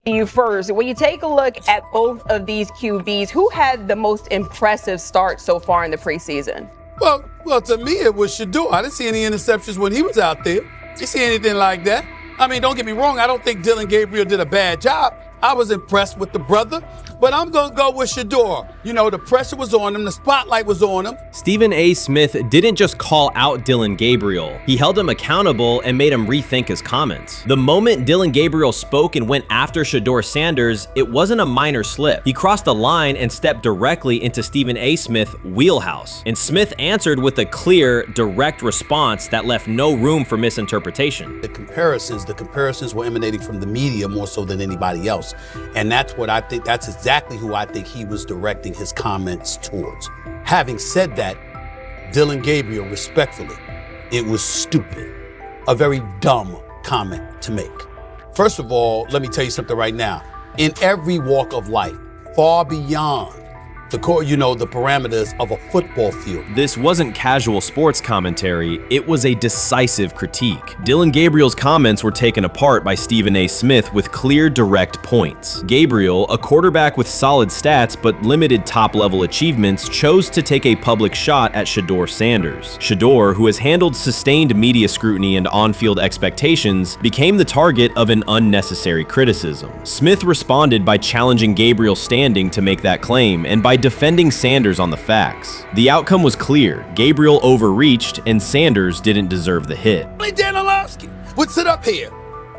You first. When you take a look at both of these QBs, who had the most impressive start so far in the preseason? Well, to me, it was Shedeur. I didn't see any interceptions when he was out there. Didn't see anything like that. I mean, don't get me wrong. I don't think Dillon Gabriel did a bad job. I was impressed with the brother, but I'm going to go with Shedeur. You know, the pressure was on him. The spotlight was on him. Stephen A. Smith didn't just call out Dillon Gabriel. He held him accountable and made him rethink his comments. The moment Dillon Gabriel spoke and went after Shedeur Sanders, it wasn't a minor slip. He crossed the line and stepped directly into Stephen A. Smith's wheelhouse. And Smith answered with a clear, direct response that left no room for misinterpretation. The comparisons were emanating from the media more so than anybody else. And that's what I think, that's exactly who I think he was directing his comments towards. Having said that, Dillon Gabriel, respectfully, it was stupid. A very dumb comment to make. First of all, let me tell you something right now. In every walk of life, far beyond the parameters of a football field. This wasn't casual sports commentary, it was a decisive critique. Dillon Gabriel's comments were taken apart by Stephen A. Smith with clear, direct points. Gabriel, a quarterback with solid stats but limited top-level achievements, chose to take a public shot at Shedeur Sanders. Shedeur, who has handled sustained media scrutiny and on-field expectations, became the target of an unnecessary criticism. Smith responded by challenging Gabriel's standing to make that claim, and by defending Sanders on the facts. The outcome was clear. Gabriel overreached, and Sanders didn't deserve the hit. Dan Orlovsky would sit up here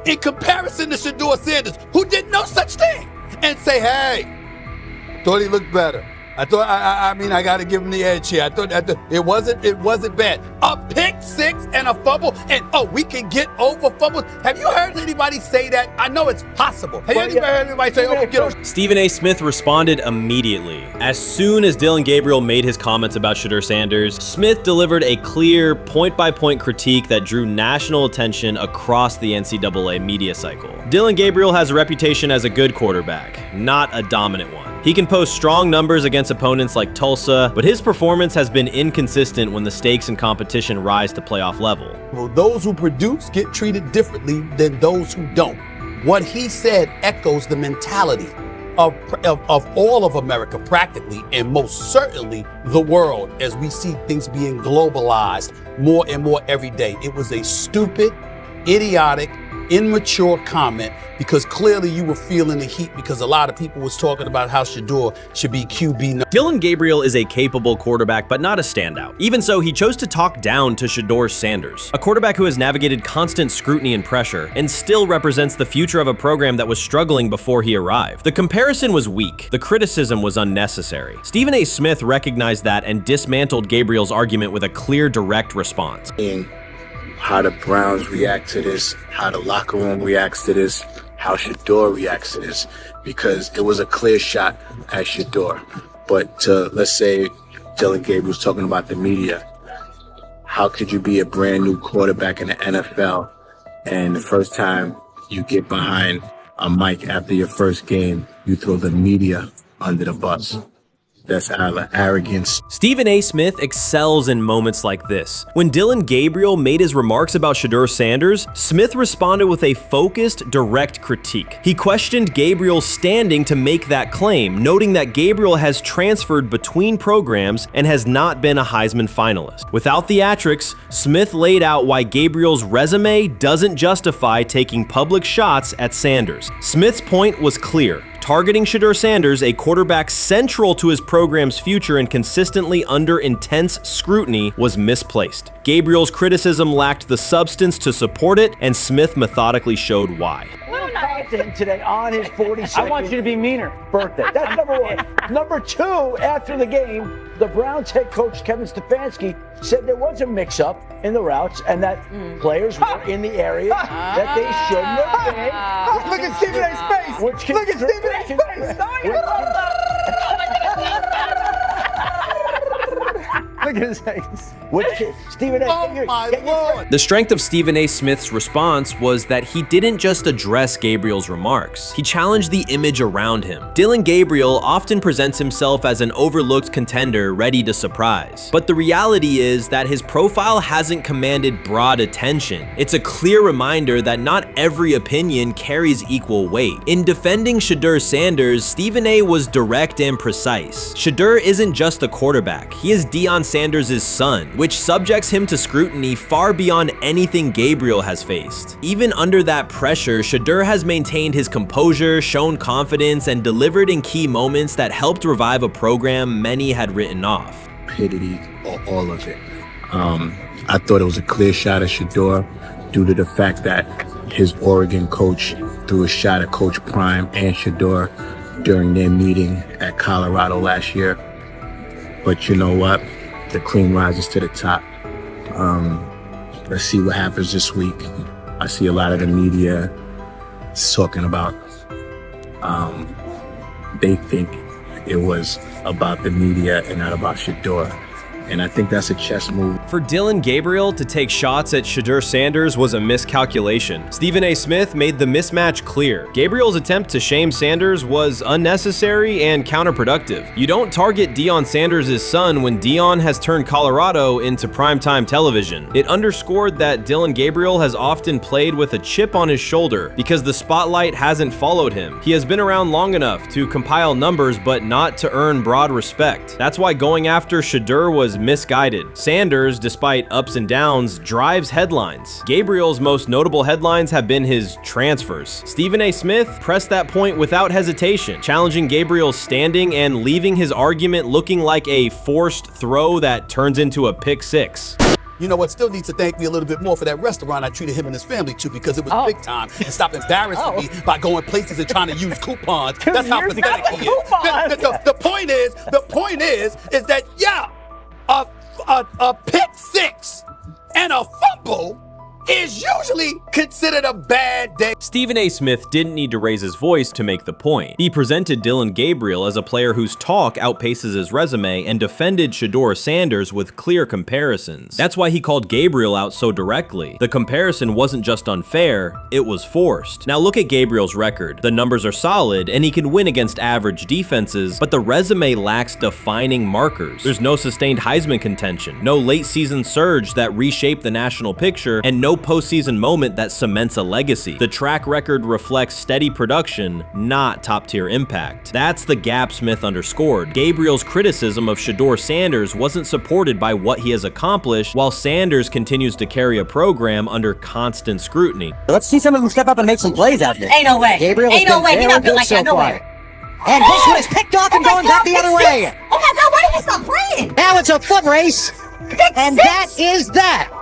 in comparison to Shedeur Sanders, who did no such thing, and say, hey, thought he looked better. I got to give him the edge here. I thought it wasn't bad. A pick six and a fumble, and we can get over fumbles. Have you heard anybody say that? I know it's possible. Have you ever heard anybody say, we get over? Stephen A. Smith responded immediately. As soon as Dillon Gabriel made his comments about Shedeur Sanders, Smith delivered a clear, point-by-point critique that drew national attention across the NCAA media cycle. Dillon Gabriel has a reputation as a good quarterback, not a dominant one. He can post strong numbers against opponents like Tulsa, but his performance has been inconsistent when the stakes and competition rise to playoff level. Well, those who produce get treated differently than those who don't. What he said echoes the mentality of all of America practically, and most certainly the world, as we see things being globalized more and more every day. It was a stupid, idiotic, immature comment, because clearly you were feeling the heat because a lot of people was talking about how Shedeur should be QB. Dillon Gabriel is a capable quarterback, but not a standout. Even so, he chose to talk down to Shedeur Sanders, a quarterback who has navigated constant scrutiny and pressure and still represents the future of a program that was struggling before he arrived. The comparison was weak. The criticism was unnecessary. Stephen A. Smith recognized that and dismantled Gabriel's argument with a clear, direct response. How the Browns react to this, how the locker room reacts to this, how Shedeur reacts to this, because it was a clear shot at Shedeur. But let's say Dillon Gabriel's talking about the media. How could you be a brand new quarterback in the NFL and the first time you get behind a mic after your first game, you throw the media under the bus? That's arrogance. Stephen A. Smith excels in moments like this. When Dillon Gabriel made his remarks about Shedeur Sanders, Smith responded with a focused, direct critique. He questioned Gabriel's standing to make that claim, noting that Gabriel has transferred between programs and has not been a Heisman finalist. Without theatrics, Smith laid out why Gabriel's resume doesn't justify taking public shots at Sanders. Smith's point was clear. Targeting Shedeur Sanders, a quarterback central to his program's future and consistently under intense scrutiny, was misplaced. Gabriel's criticism lacked the substance to support it, and Smith methodically showed why. Content today on his 42nd I want you to be meaner. Birthday. That's number one. Number two, after the game, the Browns head coach Kevin Stefanski said there was a mix-up in the routes and that players were in the area that they shouldn't have been. Look at Stephen A's face. Look at Stephen A's face. Look at Stephen A. Oh my Lord. The strength of Stephen A. Smith's response was that he didn't just address Gabriel's remarks. He challenged the image around him. Dillon Gabriel often presents himself as an overlooked contender ready to surprise. But the reality is that his profile hasn't commanded broad attention. It's a clear reminder that not every opinion carries equal weight. In defending Shedeur Sanders, Stephen A. was direct and precise. Shedeur isn't just a quarterback. He is Deion Sanders' son, which subjects him to scrutiny far beyond anything Gabriel has faced. Even under that pressure, Shedeur has maintained his composure, shown confidence, and delivered in key moments that helped revive a program many had written off. Stupidity, all of it. I thought it was a clear shot at Shedeur due to the fact that his Oregon coach threw a shot at Coach Prime and Shedeur during their meeting at Colorado last year. But you know what? The cream rises to the top. Let's see what happens this week. I see a lot of the media talking about they think it was about the media and not about Shedeur. And I think that's a chess move. For Dillon Gabriel to take shots at Shedeur Sanders was a miscalculation. Stephen A. Smith made the mismatch clear. Gabriel's attempt to shame Sanders was unnecessary and counterproductive. You don't target Deion Sanders' son when Deion has turned Colorado into primetime television. It underscored that Dillon Gabriel has often played with a chip on his shoulder because the spotlight hasn't followed him. He has been around long enough to compile numbers but not to earn broad respect. That's why going after Shedeur was misguided. Sanders, despite ups and downs, drives headlines. Gabriel's most notable headlines have been his transfers. Stephen A. Smith pressed that point without hesitation, challenging Gabriel's standing and leaving his argument looking like a forced throw that turns into a pick six. You know what? Still needs to thank me a little bit more for that restaurant I treated him and his family to, because it was big time, and stop embarrassing me by going places and trying to use coupons. That's how pathetic he is. The point is that a pick six and a fumble is usually considered a bad day. Stephen A. Smith didn't need to raise his voice to make the point. He presented Dillon Gabriel as a player whose talk outpaces his resume and defended Shedeur Sanders with clear comparisons. That's why he called Gabriel out so directly. The comparison wasn't just unfair, it was forced. Now look at Gabriel's record. The numbers are solid and he can win against average defenses, but the resume lacks defining markers. There's no sustained Heisman contention, no late season surge that reshaped the national picture, and no postseason moment that cements a legacy. The track record reflects steady production, not top-tier impact. That's the gap Smith underscored. Gabriel's criticism of Shedeur Sanders wasn't supported by what he has accomplished, while Sanders continues to carry a program under constant scrutiny. Let's see some of them step up and make some plays out there. Ain't no way. Gabriel Ain't no way. He's not built like that. No way. And this one is picked off and going back the other way. Oh my God, why did he stop playing? Now it's a foot race. And that is that.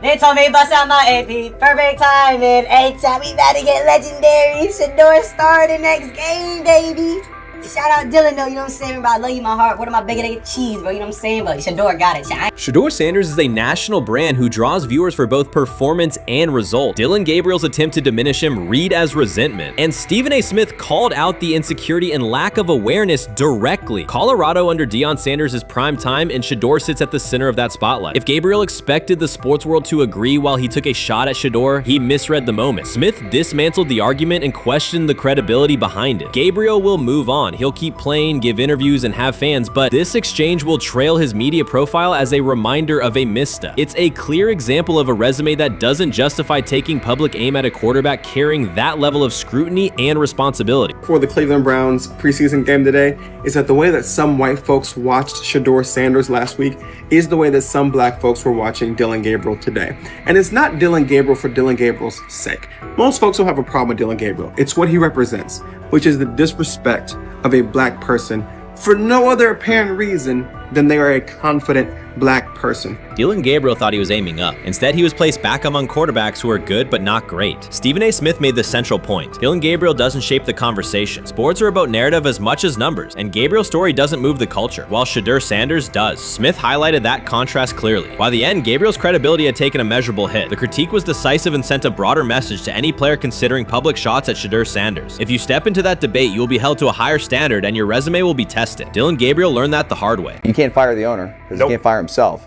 They told me bust out my AP, perfect timing. H-shot, we about to get legendary. Shedeur start the next game, baby. Shout out Dillon though, you know what I'm saying? Bro, I love you, my heart. What am I bigger than cheese, bro? You know what I'm saying? But Shedeur got it. Shedeur Sanders is a national brand who draws viewers for both performance and result. Dillon Gabriel's attempt to diminish him read as resentment. And Stephen A. Smith called out the insecurity and lack of awareness directly. Colorado under Deion Sanders is prime time, and Shedeur sits at the center of that spotlight. If Gabriel expected the sports world to agree while he took a shot at Shedeur, he misread the moment. Smith dismantled the argument and questioned the credibility behind it. Gabriel will move on. He'll keep playing, give interviews, and have fans, but this exchange will trail his media profile as a reminder of a misstep. It's a clear example of a resume that doesn't justify taking public aim at a quarterback carrying that level of scrutiny and responsibility. For the Cleveland Browns preseason game today is that the way that some white folks watched Shedeur Sanders last week is the way that some black folks were watching Dillon Gabriel today. And it's not Dillon Gabriel for Dillon Gabriel's sake. Most folks don't have a problem with Dillon Gabriel. It's what he represents, which is the disrespect of a black person for no other apparent reason than they are a confident black person. Dillon Gabriel thought he was aiming up. Instead, he was placed back among quarterbacks who are good but not great. Stephen A. Smith made the central point. Dillon Gabriel doesn't shape the conversation. Sports are about narrative as much as numbers, and Gabriel's story doesn't move the culture, while Shedeur Sanders does. Smith highlighted that contrast clearly. By the end, Gabriel's credibility had taken a measurable hit. The critique was decisive and sent a broader message to any player considering public shots at Shedeur Sanders. If you step into that debate, you will be held to a higher standard and your resume will be tested. Dillon Gabriel learned that the hard way. You can't fire the owner because Nope. he can't fire himself.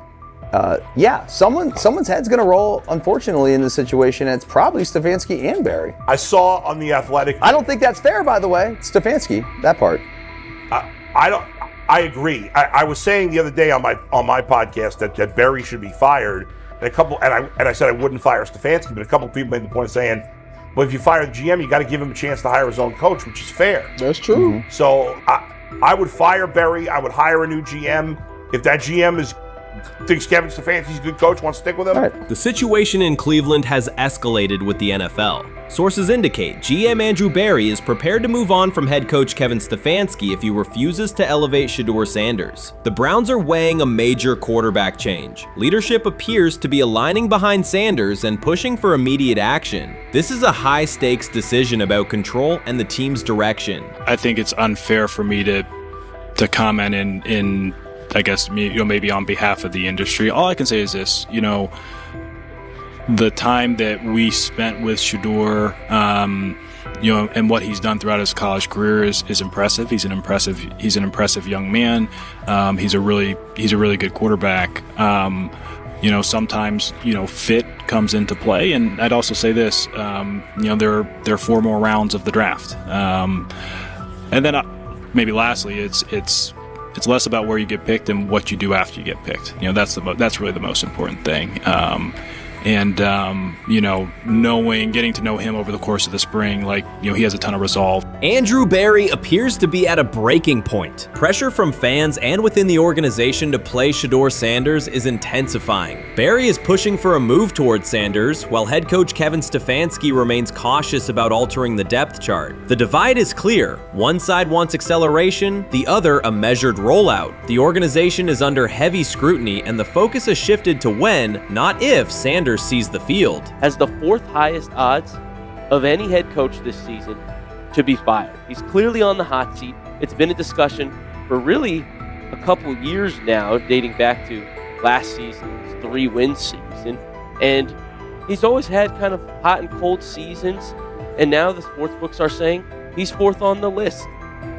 Yeah, someone's head's going to roll, unfortunately, in this situation, and it's probably Stefanski and Barry. I saw on The Athletic. I don't think that's fair, by the way. Stefanski, that part. I agree. I was saying the other day on my podcast that Barry should be fired. And I said I wouldn't fire Stefanski, but a couple of people made the point of saying, well, if you fire the GM, you got to give him a chance to hire his own coach, which is fair. That's true. So I would fire Barry. I would hire a new GM. If that GM thinks Kevin Stefanski's a good coach, wants to stick with him. Right. The situation in Cleveland has escalated with the NFL. Sources indicate GM Andrew Barry is prepared to move on from head coach Kevin Stefanski if he refuses to elevate Shedeur Sanders. The Browns are weighing a major quarterback change. Leadership appears to be aligning behind Sanders and pushing for immediate action. This is a high-stakes decision about control and the team's direction. I think it's unfair for me to comment in I guess maybe on behalf of the industry. All I can say is this, the time that we spent with Shedeur, and what he's done throughout his college career is impressive. He's an impressive young man. He's a really good quarterback. Sometimes fit comes into play, and I'd also say this, there are 4 more rounds of the draft, and then maybe lastly, it's less about where you get picked and what you do after you get picked. That's really the most important thing. Getting to know him over the course of the spring, he has a ton of resolve. Andrew Barry appears to be at a breaking point. Pressure from fans and within the organization to play Shedeur Sanders is intensifying. Barry is pushing for a move towards Sanders, while head coach Kevin Stefanski remains cautious about altering the depth chart. The divide is clear. One side wants acceleration, the other a measured rollout. The organization is under heavy scrutiny, and the focus has shifted to when, not if, Sanders sees the field. Has the 4th highest odds of any head coach this season to be fired. He's clearly on the hot seat. It's been a discussion for really a couple years now, dating back to last season's 3-win season. And he's always had kind of hot and cold seasons. And now the sports books are saying he's 4th on the list.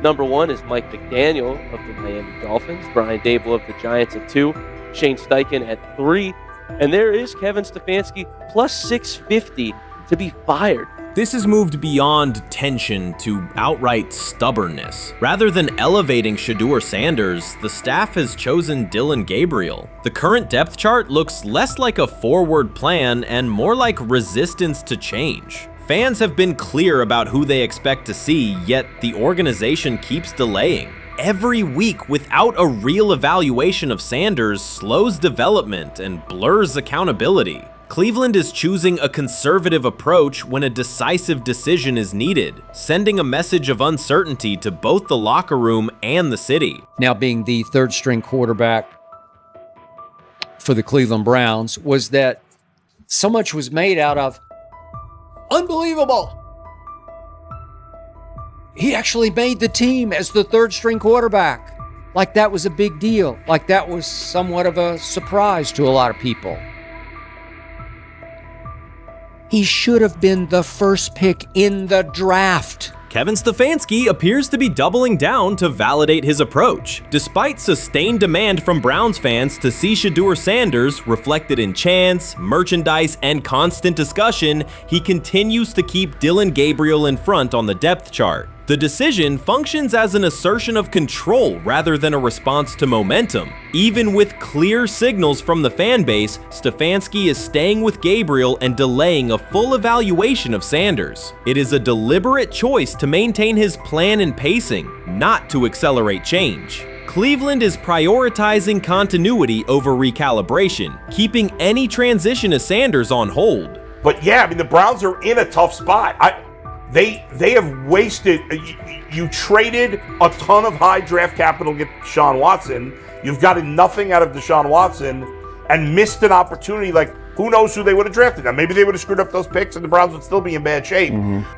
Number 1 is Mike McDaniel of the Miami Dolphins, Brian Dable of the Giants at 2, Shane Steichen at 3, and there is Kevin Stefanski plus 650 to be fired. This has moved beyond tension to outright stubbornness. Rather than elevating Shedeur Sanders, the staff has chosen Dillon Gabriel. The current depth chart looks less like a forward plan and more like resistance to change. Fans have been clear about who they expect to see, yet the organization keeps delaying. Every week without a real evaluation of Sanders slows development and blurs accountability. Cleveland is choosing a conservative approach when a decisive decision is needed, sending a message of uncertainty to both the locker room and the city. Now being the 3rd string quarterback for the Cleveland Browns, was that so much was made out of unbelievable. He actually made the team as the 3rd string quarterback. Like that was a big deal. Like that was somewhat of a surprise to a lot of people. He should have been the 1st pick in the draft. Kevin Stefanski appears to be doubling down to validate his approach. Despite sustained demand from Browns fans to see Shedeur Sanders reflected in chants, merchandise, and constant discussion, he continues to keep Dillon Gabriel in front on the depth chart. The decision functions as an assertion of control rather than a response to momentum. Even with clear signals from the fan base, Stefanski is staying with Gabriel and delaying a full evaluation of Sanders. It is a deliberate choice to maintain his plan and pacing, not to accelerate change. Cleveland is prioritizing continuity over recalibration, keeping any transition to Sanders on hold. But yeah, the Browns are in a tough spot. They have wasted. You traded a ton of high draft capital to get Deshaun Watson. You've gotten nothing out of Deshaun Watson and missed an opportunity. who knows who they would have drafted. Now, maybe they would have screwed up those picks and the Browns would still be in bad shape.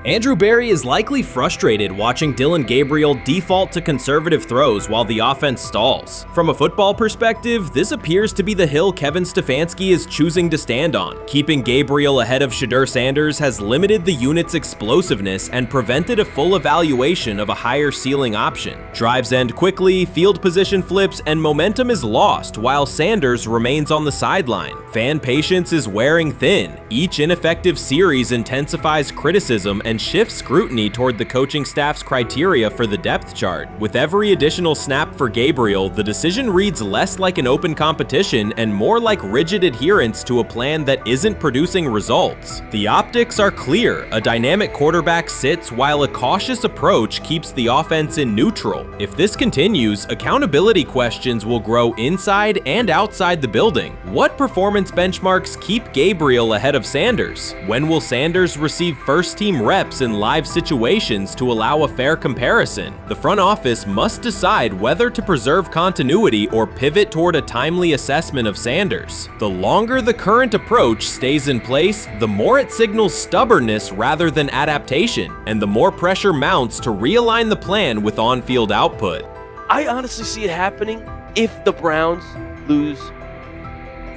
Andrew Berry is likely frustrated watching Dillon Gabriel default to conservative throws while the offense stalls. From a football perspective, this appears to be the hill Kevin Stefanski is choosing to stand on. Keeping Gabriel ahead of Shedeur Sanders has limited the unit's explosiveness and prevented a full evaluation of a higher ceiling option. Drives end quickly, field position flips, and momentum is lost while Sanders remains on the sideline. Fan patience is wearing thin. Each ineffective series intensifies criticism and shifts scrutiny toward the coaching staff's criteria for the depth chart. With every additional snap for Gabriel, the decision reads less like an open competition and more like rigid adherence to a plan that isn't producing results. The optics are clear. A dynamic quarterback sits while a cautious approach keeps the offense in neutral. If this continues, accountability questions will grow inside and outside the building. What performance benchmarks keep Gabriel ahead of Sanders? When will Sanders receive first-team reps in live situations to allow a fair comparison? The front office must decide whether to preserve continuity or pivot toward a timely assessment of Sanders. The longer the current approach stays in place, the more it signals stubbornness rather than adaptation, and the more pressure mounts to realign the plan with on-field output. I honestly see it happening if the Browns lose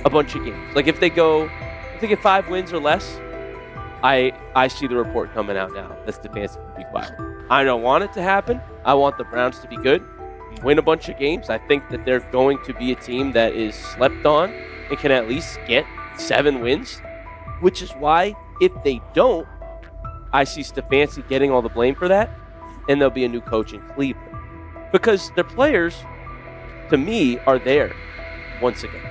a bunch of games. Like if they get 5 wins or less, I see the report coming out now that Stefanski will be fired. I don't want it to happen. I want the Browns to be good, win a bunch of games. I think that they're going to be a team that is slept on and can at least get 7 wins, which is why if they don't, I see Stefanski getting all the blame for that, and there'll be a new coach in Cleveland. Because their players, to me, are there once again.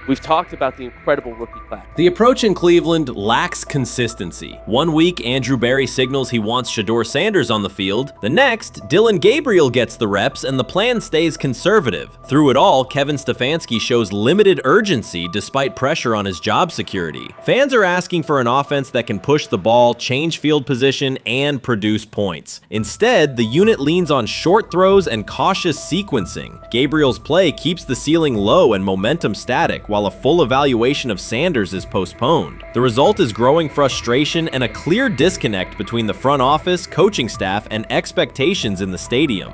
We've talked about the incredible rookie class. The approach in Cleveland lacks consistency. One week, Andrew Berry signals he wants Shedeur Sanders on the field. The next, Dillon Gabriel gets the reps and the plan stays conservative. Through it all, Kevin Stefanski shows limited urgency despite pressure on his job security. Fans are asking for an offense that can push the ball, change field position, and produce points. Instead, the unit leans on short throws and cautious sequencing. Gabriel's play keeps the ceiling low and momentum static, while a full evaluation of Sanders is postponed. The result is growing frustration and a clear disconnect between the front office, coaching staff, and expectations in the stadium.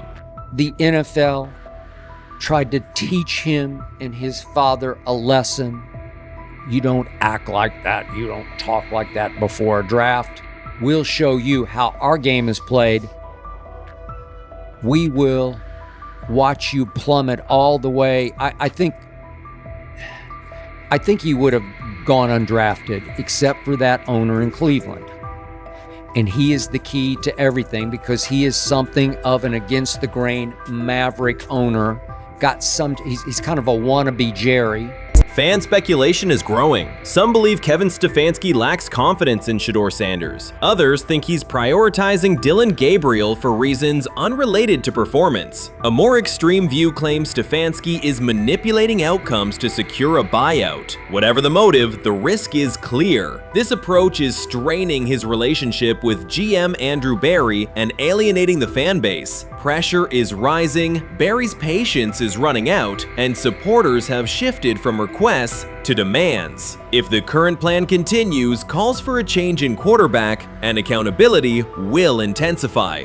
The NFL tried to teach him and his father a lesson. You don't act like that. You don't talk like that before a draft. We'll show you how our game is played. We will watch you plummet all the way. I think he would have gone undrafted except for that owner in Cleveland. And he is the key to everything because he is something of an against the grain maverick owner. He's kind of a wannabe Jerry. Fan speculation is growing. Some believe Kevin Stefanski lacks confidence in Shedeur Sanders. Others think he's prioritizing Dillon Gabriel for reasons unrelated to performance. A more extreme view claims Stefanski is manipulating outcomes to secure a buyout. Whatever the motive, the risk is clear. This approach is straining his relationship with GM Andrew Berry and alienating the fan base. Pressure is rising, Berry's patience is running out, and supporters have shifted from requests to demands. If the current plan continues, calls for a change in quarterback and accountability will intensify.